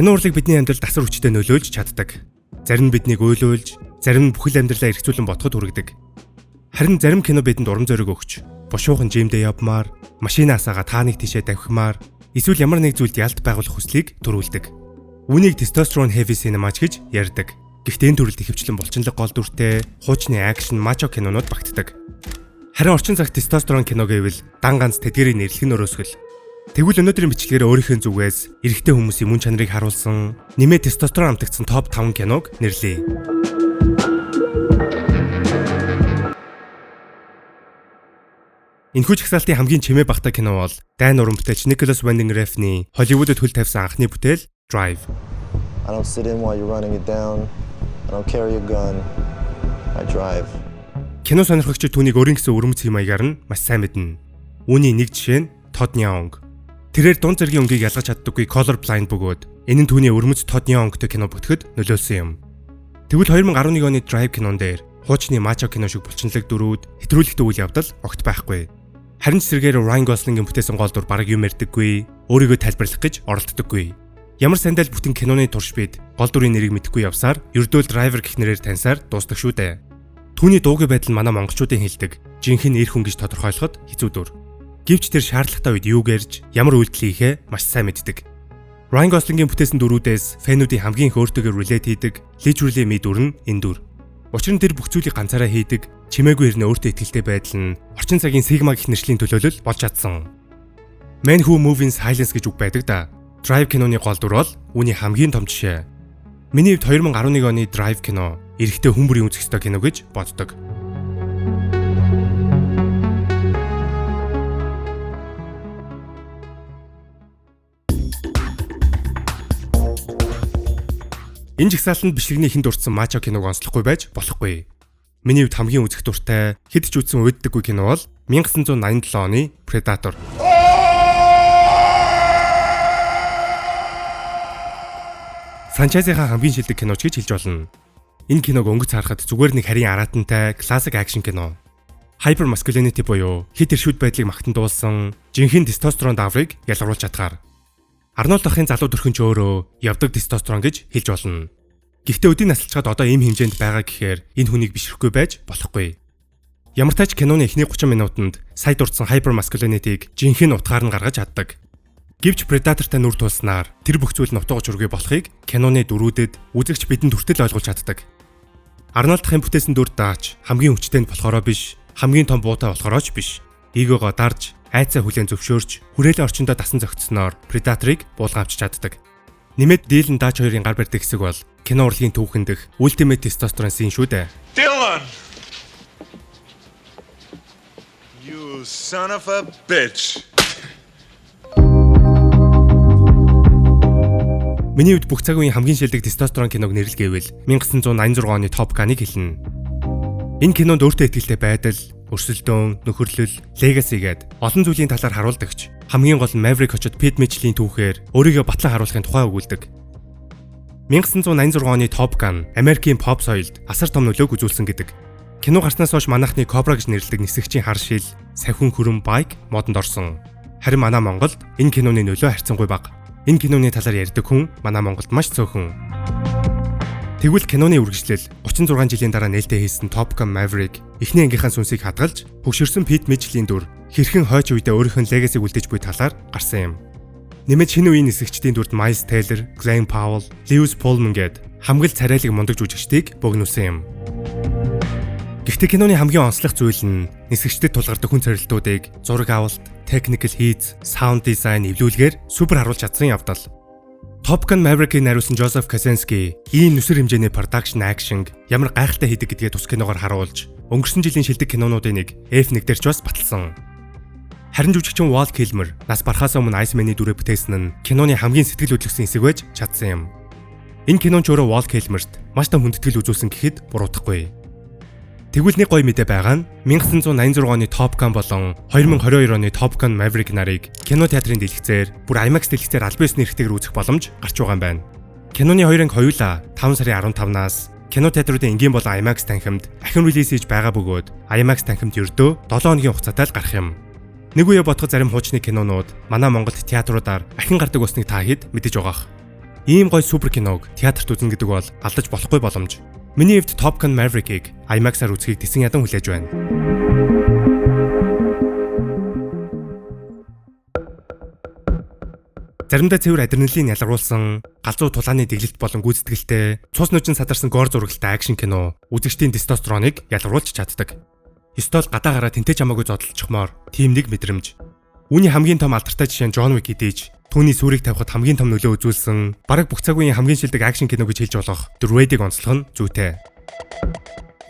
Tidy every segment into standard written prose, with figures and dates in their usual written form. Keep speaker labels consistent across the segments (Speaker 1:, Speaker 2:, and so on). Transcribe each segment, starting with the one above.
Speaker 1: Кино урлаг бидний амьдралд асар хүчтэй нөлөөлж чаддаг. Зарим нь биднийг уйлуулж, зарим нь бүхэл амьдралаа эргцүүлэн бодоход хүргэдэг. Харин зарим кино бидэнд урам зориг өгч, бушуухан жимдээ явмаар, машинаасаага тааныг тишээ давхимаар, эсвэл ямар нэг зүйлд ялт байгуулах хүслийг төрүүлдэг. Үүнийг testosterone heavy cinema гэж ярьдаг. Гэхдээ энэ төрөлд ихэвчлэн булчинлаг гол дүртэй, хуучны акшн, мачо кинонууд багтдаг. Харин орчин цагт testosterone кино гэвэл дан ганц тэдгэрийн нэрлэх нь өрөөсгөл. Тэгвэл өнөөдрийн бичлэгээр өөрийнхөө зүгээс эрэгтэй хүмүүсийн мөн чанарыг харуулсан, нэмээд testosterone амтагдсан топ 5 киног нэрлэе. Энэхүү чагсаалтын хамгийн чимээ багтаа кино бол Дайн уран бүтээлч Nicholas Winding Refn-ийн Холливуудад хөл тавьсан анхны бүтээл Drive.
Speaker 2: I don't sit in while you're running it down. I don't carry a gun. I drive.
Speaker 1: Кино сонирхогчид түүнийг өөрийн гэсэн өрмөц хэм маягаар нь маш сайн мэднэ. Үүний нэг жишээ нь Todd Young. Тэрээр дунд зэргийн өнгийг ялгаж чаддаггүй color blind бөгөөд энэ нь түүний өрмөц Todd Young-тэй кино бүтгэхэд нөлөөлсөн юм. Тэгвэл 2011 оны Drive кинон дээр хуучны мачо кино шиг булчинлаг дөрүүд хэтрүүлэгтэй үйл явдал огт байхгүй. Харин ч зэрэгээр Ryan Gosling-ийн бүтээсэн гол дүр бараг юм ярьдаггүй, өөрийгөө тайлбарлах гэж оролддоггүй. Ямар сандал бүтэн киноны турш бид гол дүрийн нэрийг мэдэхгүй явсаар ердөө Driver гэх нэрээр таньсаар дуустдаг шүү дээ. Түүний дуугүй байдал манай монголчуудын хэлдэг жинхэнэ эр хүн гэж тодорхойлоход хэцүү дүр. Гэвч тэр шаардлагатай үед юу гэрж, ямар үйлдэл хийхээ маш сайн мэддэг. Ryan Gosling-ийн бүтээсэн дүрүүдээс фэнүүдийн хамгийн их өөртөөгөө relate хийдэг literally me дүр нь энэ дүр. Учир нь тэр бүх зүйлийг ганцаараа хийдэг, чимээгүй хэрнээ өөртөө итгэлтэй байдал нь орчин цагийн Sigma гэх нэршлийн төлөөлөл болж чадсан. Man Who Moves in Silence гэж үг байдаг да. Drive киноны гол дүр бол үүний хамгийн том жишээ. Миний хувьд 2011 оны Drive кино эрэгтэй хүн бүрийн үзэх ёстой кино гэж боддог. Энэ жагсаалтанд бичлэгний ихэнд дурдсан мачо киног онцлохгүй байж болохгүй. Миний хувьд хамгийн үзэх дуртай хэд ч үзсэн уйддаггүй кино бол 1987 оны Predator. Франчайзынхаа хамгийн шилдэг киноч гэж хэлж болно. Энэ киног өнгөц харахад зүгээр нэг харийн аратантай классик акшн кино. Hyper masculinity буюу хит иршүүд байдлыг магтандуулсан жинхэнэ testosterone даврыг ялгаруулж чадхаар. Арнольд ахын залуу төрхөн ч өөрөө явдаг testosterone гэж хэлж болно. Гэхдээ өдийн насалчгаад одоо ийм хэмжээнд байгаа гэхээр энэ хүнийг бишрэхгүй байж болохгүй. Ямар ч тач киноны эхний 30 минутанд сая дурдсан hyper masculinity-г жинхэнэ утгаар нь гаргаж чаддаг. Гэвч Predator-тай нүр тулснаар тэр бүх зүйл нь утга учиргүй болохыг киноны дүрүүдэд үзэгч бидэнд хүртэл ойлгуулж чаддаг. Арнольд ахын бүтээсэн дүр дааж хамгийн хүчтэй нь болохоро биш, хамгийн том буутай болохоро ч биш. Эгоогоо дарж айцаа хүлээн зөвшөөрч хүрээлэн орчиндөө дасан зохицсноор Predator-ыг буулгавч чаддаг. Нэмээд Dylan Dutch хоёрын гар барьдаг хэсэг бол кино урлагийн түүхэн дэх Ultimate Testosterone scene шүү дээ.
Speaker 3: Dylan! You son of a bitch.
Speaker 1: Миний хувьд бүх цаг үеийн хамгийн шилдэг testosterone киног нэрлэгээвэл 1986 оны Top Gun-ыг хэлнэ. Энэ кинонд өөртөө итгэлтэй байдал, өрсөлдөөн, нөхөрлөл, legacy гээд олон зүйлийн талаар харуулдагч. Хамгийн гол нь Maverick очоод Pete Mitchell-ийн түүхээр өөрийгөө батлан харуулахын тухай өгүүлдэг. 1986 оны Top Gun Америкийн pop соёлд асар том нөлөөг үзүүлсэн гэдэг. Кино гарснаас хойш манайхны Cobra гэж нэрлэдэг нисгчийн хар шил, сахиун хөрөн байк модонд орсон. Харин манай Монголд энэ киноны нөлөө харьцангуй бага. Энэ киноны талаар ярьдаг хүн манай Монголд маш цөөхөн. Тэгвэл киноны үргэлжлэл 36 жилийн дараа нээлттэй хийсэн Top Gun Maverick эхний ангийнхаа сүнсийг хадгалж хөгшөрсөн Pete Mitchell-ийн дүр хэрхэн хойч үедээ өөрийнхөө legacy-г үлдээж буй талаар гарсан юм. Нэмээд шинэ үеийн нисгчдийн дүрд Miles Teller, Glenn Powell, Lewis Pullman гээд хамгаалт царайлаг мундаг жүжигчдийг богинуулсан юм. Гэхдээ киноны хамгийн онцлог зүйл нь нисгчдэд тулгардаг хүн царилтуудыг зураг авалт, technical хийц, sound design эвлүүлгээр супер харуулж чадсан явдал. Top Gun Maverick-ийг найруулсан Joseph Kosinski ийм нүсэр хэмжээний production action ямар гайхалтай хийдэг гэдгээ тус киногоор харуулж, өнгөрсөн жилийн шилдэг кинонуудын нэг F1 дээр ч бас баталсан. Харин жүжигчин Val Kilmer нас барахаас өмнө Iceman-ийн дүрээ бүтээсэн нь киноны хамгийн сэтгэл хөдлөсөн хэсэг байж чадсан юм. Энэ кинон ч өөрөө Val Kilmer-т маш том хүндэтгэл үзүүлсэн гэхэд буруудахгүй. Тэгвэл нэг гоё мэдээ байгаа нь 1986 оны Top Gun болон 2022 оны Top Gun Maverick нарыг кино театрын дэлгэцээр бүр IMAX дэлгэцээр аль биесний эрхтэйгээр үзэх боломж гарч байгаа юм байна. Киноны хоёр анги хоёулаа 5 сарын 15-наас кино театруудын энгийн болон IMAX танхимд ахин релиз хийж байгаа бөгөөд IMAX танхимд ердөө 7 хоногийн хугацаатай л гарах юм. Нэг үе бодоход зарим хуучны кинонууд манай Монголд театруудаар ахин гардаг болсныг та хэд мэдэж байгаах. Ийм гоё супер киног театрт үзнэ гэдэг бол алдаж болохгүй боломж. Миний хувьд Top Gun Maverick-ийг IMAX-аар үзхийг тэсэн ядан хүлээж байна. Заримдаа цэвэр адреналин ялгаруулсан, галзуу тулааны дэглэлт болон гүйцэтгэлтэй, цус нүжин садарсан гор зурагтай акшн кино үзэгчдийн тестостероныг ялгаруулж чаддаг. Ёстой л гадаа гараа тэнтэй чамаагүй зодтолчмоор тийм нэг мэдрэмж. Үүний хамгийн том алдартай жишээ нь John Wick гэдэж түүний сүрийг тавихад хамгийн том нөлөө үзүүлсэн, бараг бүх цаг үеийн хамгийн шилдэг акшн кино гэж хэлж болох The Raid-ийг онцлох нь зүйтэй.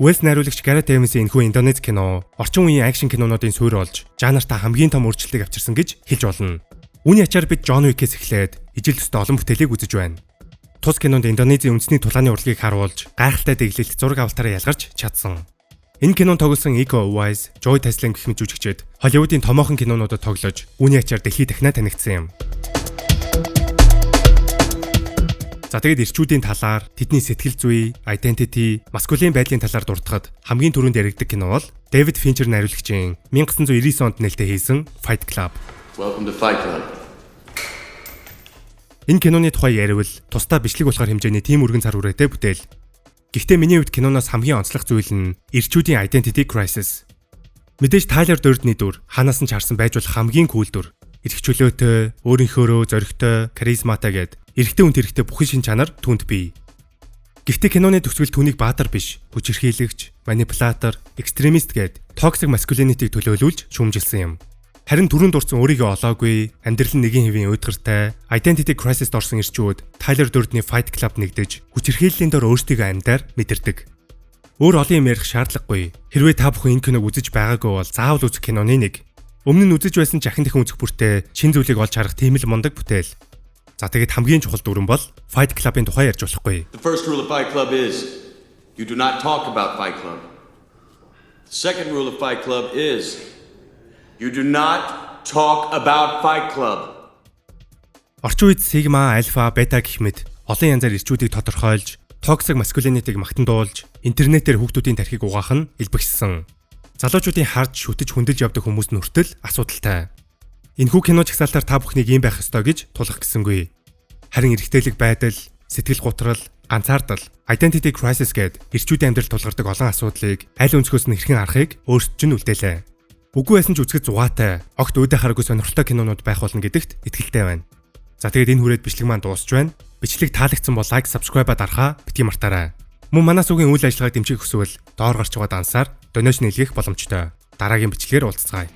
Speaker 1: West найруулагч Gareth Evans-ийн энэхүү Индонез кино орчин үеийн акшн кинонуудын суурь болж, жанртаа хамгийн том өөрчлөлтийг авчирсан гэж хэлж болно. Үүний ачаар бид John Wick-ээс эхлээд ижил төстэй олон бүтээлийг үзэж байна. Тус кинонд Индонезийн үндэсний тулааны урлагийг харуулж, гайхалтай дэглэлт зураг авалтаараа ялгарч чадсан. Энэ кинонд тоглосон Iko Uwais, Joey Taslim гэх мэт жүжигчид Холливуудын томоохон кинонуудад тоглож, үүний ачаар дэлхийд дахинаа танигдсан юм. За тэгээд ирчүүдийн талаар, тэдний сэтгэл зүй, identity, маскулин байдлын талаар дуртахад хамгийн түрүүнд яригддаг кино бол David Fincher найруулагчийн 1999 онд нээлттэй хийсэн Fight Club.
Speaker 4: Welcome to Fight Club.
Speaker 1: Энэ киноны тухай яривэл тусдаа бичлэг болохоор хэмжээний тийм өргөн цар хүрээтэй бүтээл. Гэхдээ миний хувьд киноноос хамгийн онцлог зүйл нь ирчүүдийн identity crisis. Мэдээж Tyler Durden-ний дүр ханаас нь чарсан байж болох хамгийн кул дүр. Эрх чөлөөтэй, өөрийнхөөрөө зоригтой, харизматай гэд эрэгтэй хүн тэрэгтэй бүхэн шин чанар түүнд бий. Гэхдээ киноны төгсгөл түүнийг баатар биш, хүчирхийлэгч, манипулятор, экстремист гэд токсик маскулинитийг төлөөлүүлж шүүмжилсэн юм. Харин түрүүнд дурдсан өөрийгөө олоогүй, амьдрал нь нэгэн хэвийн уйдгартай, identity crisis-д орсон ирчүүд Tyler Durden-ний Fight Club нэгдэж, хүчирхийллийн дор өөрсдийгөө амьдаар мэдэрдэг. Өөр олон юм ярих шаардлагагүй. Хэрвээ та бүхэн энэ киног үзэж байгаагүй бол заавал үзэх киноны нэг. Өмнө нь үзэж байсан жахин дахин үзэх бүртээ шин зүйлийг олж харах тийм л мундаг бүтээл. За тэгээд хамгийн чухал дүрэн бол Fight Club-ын тухай ярьж болохгүй.
Speaker 4: The first rule of Fight Club is you do not talk about Fight Club. The second rule of Fight Club is you do not talk about Fight Club.
Speaker 1: Орчин үед Sigma, Alpha, Beta гэх мэт олон янзаар ирчүүдийг тодорхойлж, токсик маскулинитийг магтандуулж, интернетээр хүүхдүүдийн тархийг угаах нь илбэгссэн. Залуучуудын харж, шүтэж, хүндэлж явдаг хүмүүс нь хүртэл асуудалтай. Энэхүү кино чагсаалтаар та бүхнийг ийм байх ёстой гэж тулах гисэнгүй. Харин эрэгтэйлэг байдал, сэтгэл гутрал, ганцаардал, identity crisis гэд ирчүүдийн амьдрал тулгардаг олон асуудлыг аль өнцгөөс нь хэрхэн харахыг өөрсдөд чинь үлдээлээ. Үгүй байсан ч үзэхэд зугаатай, огт өөдөө хараагүй сонирхолтой кинонууд байх болно гэдэгт итгэлтэй байна. За тэгээд энэ хүрээд бичлэг маань дуусч байна. Бичлэг таалагдсан бол лайк, subscribe-а дарахаа битгий мартаарай. Мөн манаас үгийн үйл ажиллагааг дэмжих хүсвэл доор гарч байгаа дансаар донешн хийлгэх боломжтой. Дараагийн бичлэгээр уулзцгаая.